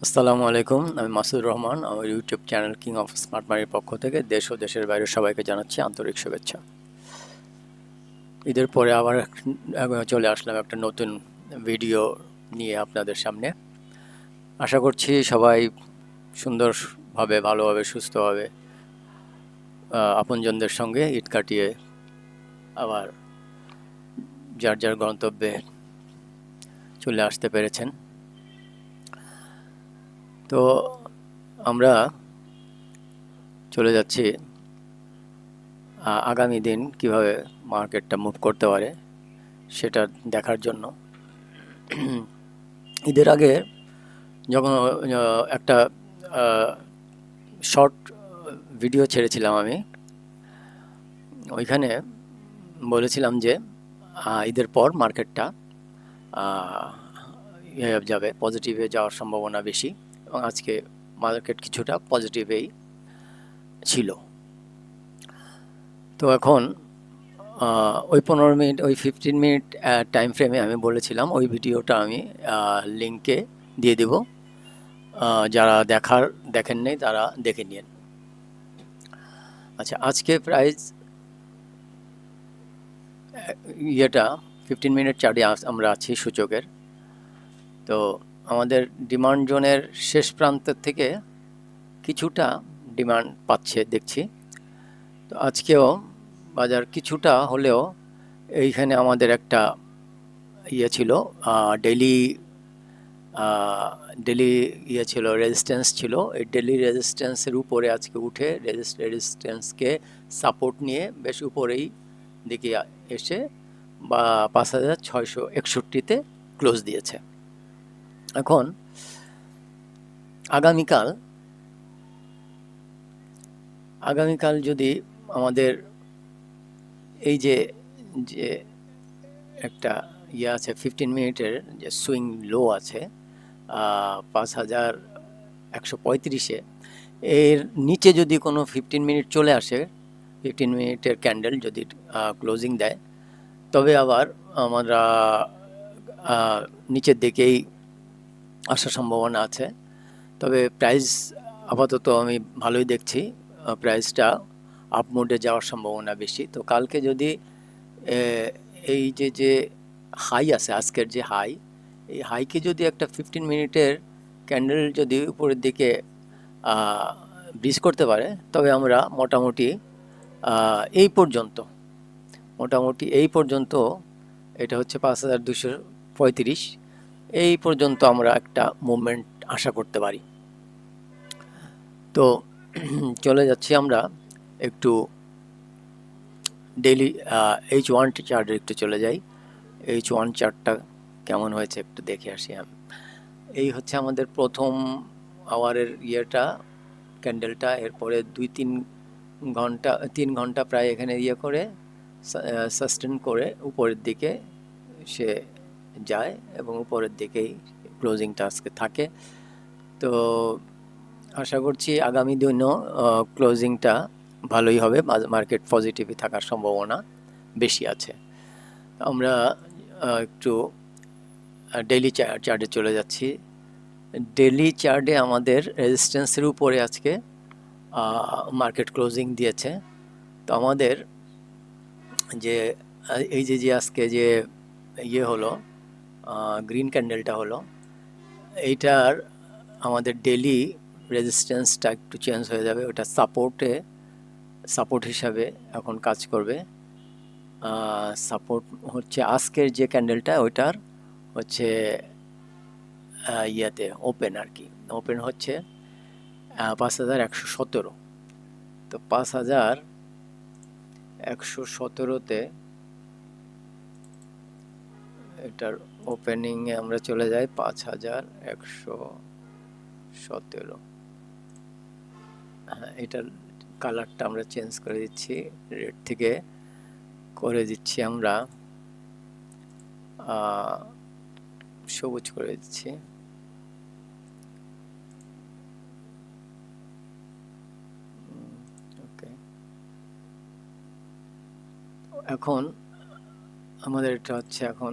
আসসালামু আলাইকুম, আমি মাসুদুর রহমান। আমার YouTube channel king of smart মানির পক্ষ থেকে দেশ ও দেশের বাইরে সবাইকে জানাচ্ছি আন্তরিক শুভেচ্ছা। ঈদের পরে আবার চলে আসলাম একটা নতুন ভিডিও নিয়ে আপনাদের সামনে। আশা করছি সবাই সুন্দরভাবে, ভালোভাবে, সুস্থভাবে আপনজনদের সঙ্গে ঈদ কাটিয়ে আবার যার যার গন্তব্যে চলে আসতে পেরেছেন। তো আমরা চলে যাচ্ছি আগামী দিন কিভাবে মার্কেটটা মুভ করতে পারে সেটা দেখার জন্য। ঈদের আগে যখন একটা শর্ট ভিডিও ছেড়েছিলাম আমি, ওইখানে বলেছিলাম যে ঈদের পর মার্কেটটা ইয়ে যাবে, পজিটিভে যাওয়ার সম্ভাবনা বেশি, এবং আজকে মার্কেট কিছুটা পজিটিভেই ছিল। তো এখন ওই 15 মিনিট, ওই 15 মিনিট টাইম ফ্রেমে আমি বলেছিলাম ওই ভিডিওটা আমি লিঙ্কে দিয়ে দেব, যারা দেখেন নাই তারা দেখে নিন। আচ্ছা, আজকে প্রাইস ইয়েটা 15 মিনিট চার্টে আমরা আছি সূচকের। তো আমাদের ডিমান্ড জোনের শেষ প্রান্তের থেকে কিছুটা ডিমান্ড পাচ্ছে দেখছি। তো আজকেও বাজার কিছুটা হলেও এইখানে আমাদের একটা ইয়ে ছিল, ডেলি ডেলি ইয়ে ছিল, রেজিস্ট্যান্স ছিল। এই ডেলি রেজিস্ট্যান্সের উপরে আজকে উঠে রেজিস্ট্যান্সকে সাপোর্ট নিয়ে বেশ উপরেই দিকে এসে বা 5,661-তে ক্লোজ দিয়েছে। এখন আগামীকাল যদি আমাদের এই যে যে একটা ইয়ে আছে 15 মিনিটের যে সুইং লো আছে 5,135-এ, এর নিচে যদি কোনো 15 মিনিট চলে আসে, 15 মিনিটের ক্যান্ডেল যদি ক্লোজিং দেয়, তবে আবার আমরা নিচের দিকেই আসার সম্ভাবনা আছে। তবে প্রাইস আপাতত আমি ভালোই দেখছি, প্রাইসটা আপ মোডে যাওয়ার সম্ভাবনা বেশি। তো কালকে যদি এই যে হাই আছে, আজকের যে হাই, এই হাইকে যদি একটা 15 মিনিটের ক্যান্ডেল যদি উপরের দিকে ব্রিজ করতে পারে, তবে আমরা এই পর্যন্ত এই পর্যন্ত, এটা হচ্ছে 5,235, এই পর্যন্ত আমরা একটা মুভমেন্ট আশা করতে পারি। তো চলে যাচ্ছি আমরা একটু ডেইলি H1 চার্টে একটু চলে যাই। H1 চার্টটা কেমন হয়েছে একটু দেখে আসি আমি। এই হচ্ছে আমাদের প্রথম আওয়ারের ইয়েটা, ক্যান্ডেলটা। এরপরে 3 ঘন্টা প্রায় এখানে ইয়ে করে সাস্টেন করে উপরের দিকে সে যায় এবং উপরের দিকেই ক্লোজিংটা আজকে থাকে। তো আশা করছি আগামী দিনও ক্লোজিংটা ভালোই হবে, মার্কেট পজিটিভই থাকার সম্ভাবনা বেশি আছে। আমরা একটু ডেইলি চার্টে চলে যাচ্ছি। ডেইলি চার্টে আমাদের রেজিস্ট্যান্সের উপরে আজকে মার্কেট ক্লোজিং দিয়েছে। তো আমাদের যে এই যে আজকে যে ইয়ে হলো, গ্রিন ক্যান্ডেলটা হলো, এইটার আমাদের ডেইলি রেজিস্ট্যান্সটা একটু চেঞ্জ হয়ে যাবে। ওটা সাপোর্ট হিসাবে এখন কাজ করবে। সাপোর্ট হচ্ছে আজকের যে ক্যান্ডেলটা, ওইটার হচ্ছে ইয়েতে ওপেন আর কি, ওপেন হচ্ছে 5,117। তো 5,117-তে এটার ওপেনিংয়ে আমরা চলে যাই 5,117। হ্যাঁ, এটার কালারটা আমরা চেঞ্জ করে দিচ্ছি, রেড থেকে করে দিচ্ছি আমরা সবুজ করে দিচ্ছি। ওকে, এখন আমাদের এটা হচ্ছে এখন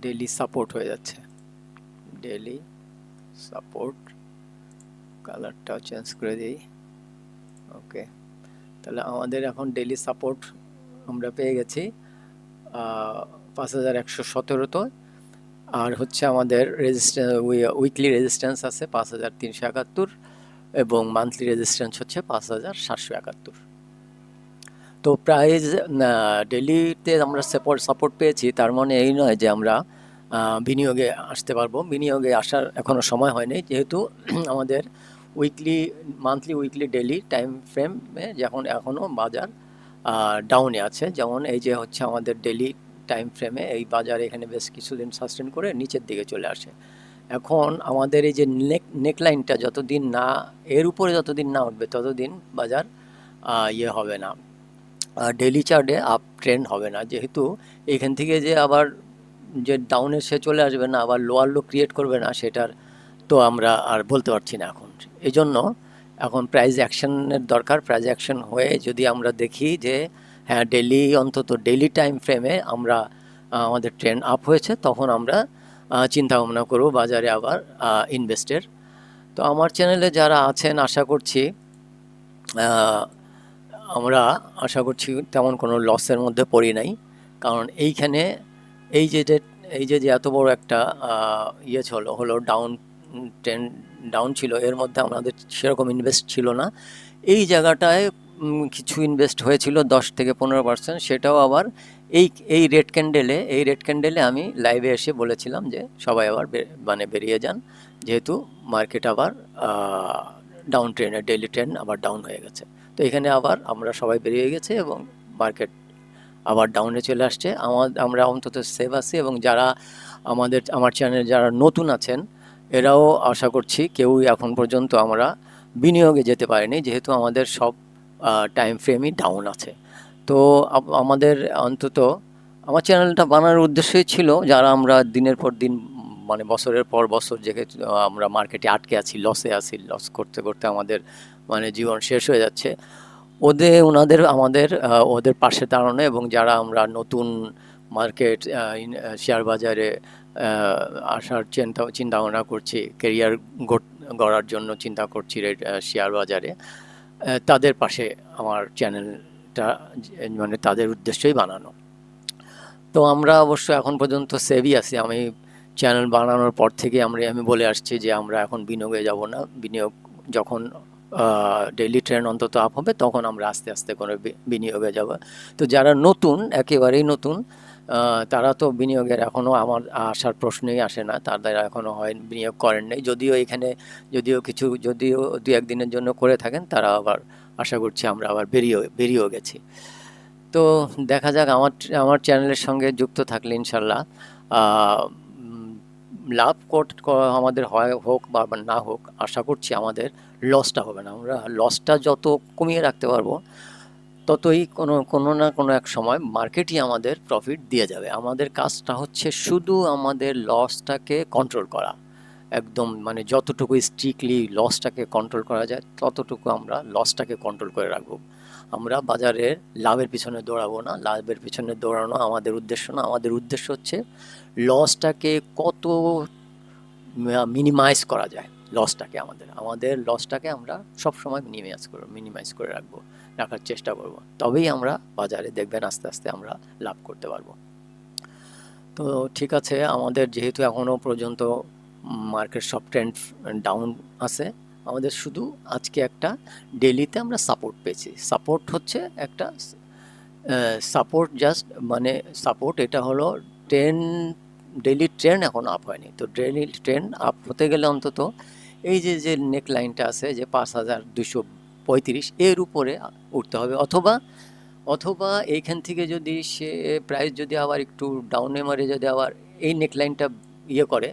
ডেলি সাপোর্ট হয়ে যাচ্ছে, ডেলি সাপোর্ট, কালারটাও চেঞ্জ করে দিই। ওকে, তাহলে আমাদের এখন ডেলি সাপোর্ট আমরা পেয়ে গেছি 5117 আর হচ্ছে আমাদের উইকলি রেজিস্ট্যান্স আছে 5371 এবং মান্থলি রেজিস্ট্যান্স হচ্ছে 5771। তো প্রাইস ডেলিতে আমরা সাপোর্ট পেয়েছি, তার মানে এই নয় যে আমরা বিনিয়োগে আসতে পারবো। বিনিয়োগে আসার এখনও সময় হয়নি, যেহেতু আমাদের মান্থলি উইকলি ডেলি টাইম ফ্রেমে যখন এখনও বাজার ডাউনে আছে। যেমন এই যে হচ্ছে আমাদের ডেলি টাইম ফ্রেমে এই বাজার এখানে বেশ কিছুদিন সাস্টেন করে নিচের দিকে চলে আসে। এখন আমাদের এই যে নেকলাইনটা যতদিন না এর উপরে যতদিন না উঠবে ততদিন বাজার ইয়ে হবে না, ডেলি চার্টে আপ ট্রেন্ড হবে না। যেহেতু এখান থেকে যে আবার যে ডাউনে সে চলে আসবে না, আবার লোয়ার লো ক্রিয়েট করবে না, সেটার তো আমরা আর বলতে পারছি না এখন। এই জন্য এখন প্রাইস অ্যাকশনের দরকার। প্রাইস অ্যাকশন হয়ে যদি আমরা দেখি যে হ্যাঁ ডেলি, অন্তত ডেলি টাইম ফ্রেমে আমরা আমাদের ট্রেন্ড আপ হয়েছে, তখন আমরা চিন্তা ভাবনা করব বাজারে আবার ইনভেস্টের। তো আমার চ্যানেলে যারা আছেন আশা করছি আমরা তেমন কোনো লসের মধ্যে পড়ি নাই। কারণ এইখানে এই যে এত বড় একটা ইয়ে হলো ডাউন ছিল, এর মধ্যে আমাদের সেরকম ইনভেস্ট ছিল না। এই জায়গাটায় কিছু ইনভেস্ট হয়েছিল 10-15%, সেটাও আবার এই রেড ক্যান্ডেলে আমি লাইভে এসে বলেছিলাম যে সবাই আবার বেরিয়ে যান, যেহেতু মার্কেট আবার ডাউন ট্রেন্ডে, ডেইলি ট্রেন্ড আবার ডাউন হয়ে গেছে। তো এখানে আবার আমরা সবাই বেরিয়ে গেছে এবং মার্কেট আবার ডাউনে চলে আসছে। আমরা অন্তত সেভ আছি, এবং যারা আমার চ্যানেলে যারা নতুন আছেন এরাও আশা করছি কেউই এখন পর্যন্ত আমরা বিনিয়োগে যেতে পারিনি, যেহেতু আমাদের সব টাইম ফ্রেমই ডাউন আছে। তো আমাদের অন্তত আমার চ্যানেলটা বানানোর উদ্দেশ্যই ছিল, যারা আমরা দিনের পর দিন মানে বছরের পর বছর যেহেতু আমরা মার্কেটে আটকে আছি, লস করতে করতে আমাদের মানে জীবন শেষ হয়ে যাচ্ছে, ওদের পাশে দাঁড়ানো, এবং যারা আমরা নতুন মার্কেট শেয়ার বাজারে আসার চিন্তা ভাবনা করছি, কেরিয়ার গড়ার জন্য চিন্তা করছি শেয়ার বাজারে, তাদের পাশে আমার চ্যানেলটা মানে তাদের উদ্দেশ্যই বানানো। তো আমরা অবশ্য এখন পর্যন্ত সেভই আছি। আমি চ্যানেল বানানোর পর থেকে আমি বলে আসছি যে আমরা এখন বিনিয়োগে যাব না। বিনিয়োগ যখন ডেইলি ট্রেন্ড অন্তত আপ হবে তখন আমরা আস্তে আস্তে করে বিনিয়োগে যাব। তো যারা নতুন, একেবারেই নতুন, তারা তো বিনিয়োগের এখনও আমার আসার প্রশ্নই আসে না, তারা এখনও বিনিয়োগ করেন নাই। যদিও 2-1 দিনের জন্য করে থাকেন, তারা আবার আশা করছি আমরা আবার বেরিয়েও গেছি। তো দেখা যাক, আমার চ্যানেলের সঙ্গে যুক্ত থাকলে ইনশাল্লাহ লাভ আমাদের হোক বা না হোক, আশা করছি আমাদের লসটা হবে না। আমরা লসটা যত কমিয়ে রাখতে পারবো, ততই কোনো না কোনো এক সময় মার্কেটই আমাদের প্রফিট দিয়ে যাবে। আমাদের কাজটা হচ্ছে শুধু আমাদের লসটাকে কন্ট্রোল করা, একদম মানে যতটুকু স্ট্রিক্টলি লসটাকে কন্ট্রোল করা যায় ততটুকু আমরা লসটাকে কন্ট্রোল করে রাখবো। আমরা বাজারের লাভের পিছনে দৌড়াবো না, লাভের পিছনে দৌড়ানো আমাদের উদ্দেশ্য না। আমাদের উদ্দেশ্য হচ্ছে লসটাকে কত মিনিমাইজ করা যায়। আমাদের লসটাকে আমরা সবসময় মিনিমাইজ করে রাখার চেষ্টা করব। তবেই আমরা বাজারে দেখবেন আস্তে আস্তে আমরা লাভ করতে পারবো। তো ঠিক আছে, আমাদের যেহেতু এখনও পর্যন্ত মার্কেট সব ট্রেন্ড ডাউন আছে, আমাদের শুধু আজকে একটা ডেলিতে আমরা সাপোর্ট পেয়েছি। সাপোর্ট হচ্ছে একটা সাপোর্ট, জাস্ট মানে সাপোর্ট। এটা হলো ডেইলি ট্রেন্ড এখন আপ হয়নি। তো ডেইলি ট্রেন্ড আপ হতে গেলে অন্তত এই যে নেক লাইনটা আছে যে 5235 এর উপরে উঠতে হবে, অথবা এইখান থেকে যদি সে প্রাইস যদি আবার একটু ডাউনে মারে, যদি আবার এই নেকলাইনটা করে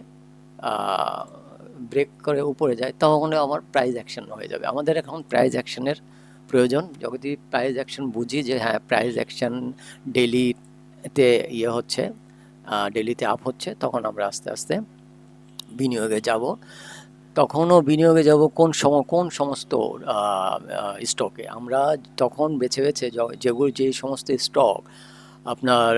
ব্রেক করে উপরে যায়, তখন আমার প্রাইস অ্যাকশন হয়ে যাবে। আমাদের এখন প্রাইস অ্যাকশনের প্রয়োজন। যদি প্রাইস অ্যাকশন বুঝি যে হ্যাঁ প্রাইস অ্যাকশন ডেলিতে হচ্ছে, ডেলিতে আপ হচ্ছে, তখন আমরা আস্তে আস্তে বিনিয়োগে যাব। তখনও বিনিয়োগে যাব কোন সমস্ত স্টকে। আমরা তখন বেছে যেই সমস্ত স্টক আপনার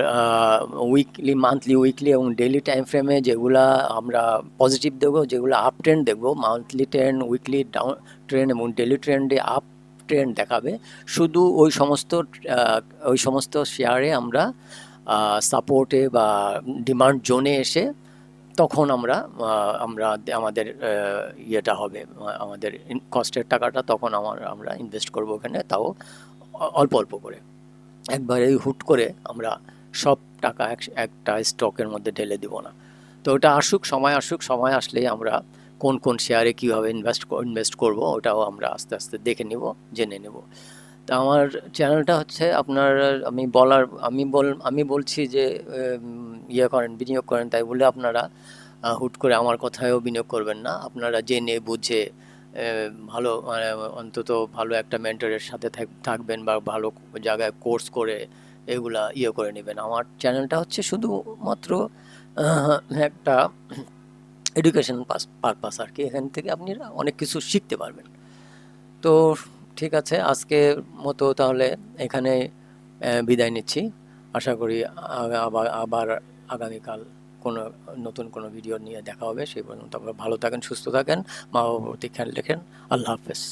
উইকলি, মান্থলি, উইকলি এবং ডেইলি টাইম ফ্রেমে যেগুলা আমরা পজিটিভ দেখবো, যেগুলো আপ ট্রেন্ড দেখবো, monthly trend, weekly down trend এবং ডেইলি ট্রেন্ডে আপ ট্রেন্ড দেখাবে। শুধু ওই সমস্ত শেয়ারে আমরা সাপোর্টে বা ডিমান্ড জোনে এসে তখন আমরা আমাদের ইয়েটা হবে, আমাদের কস্টের টাকাটা তখন আমরা ইনভেস্ট করবো ওখানে, তাও অল্প অল্প করে। একবারে হুট করে আমরা সব টাকা একটা স্টকের মধ্যে ঢেলে দিব না। তো ওটা আসুক, সময় আসলেই আমরা কোন কোন শেয়ারে কীভাবে ইনভেস্ট করব ওটাও আমরা আস্তে আস্তে দেখে নিব, জেনে নেব। তা আমার চ্যানেলটা হচ্ছে আপনার, আমি বলছি যে ইয়ে করেন, বিনিয়োগ করেন, তাই বলে আপনারা হুট করে আমার কথায়ও বিনিয়োগ করবেন না। আপনারা জেনে বুঝে ভালো, মানে অন্তত ভালো একটা মেন্টরের সাথে থাকবেন বা ভালো জায়গায় কোর্স করে এগুলা ইয়ে করে নেবেন। আমার চ্যানেলটা হচ্ছে শুধুমাত্র একটা এডুকেশন পারপাস আর কি। এখান থেকে আপনি অনেক কিছু শিখতে পারবেন। তো ঠিক আছে, আজকের মতো তাহলে এখানে বিদায় নিচ্ছি। আশা করি আবার আগামীকাল নতুন কোনো ভিডিও নিয়ে দেখা হবে। সেই পর্যন্ত আপনারা ভালো থাকেন, সুস্থ থাকেন, মা বাবার প্রতি খেয়াল রাখেন। আল্লাহ হাফেজ।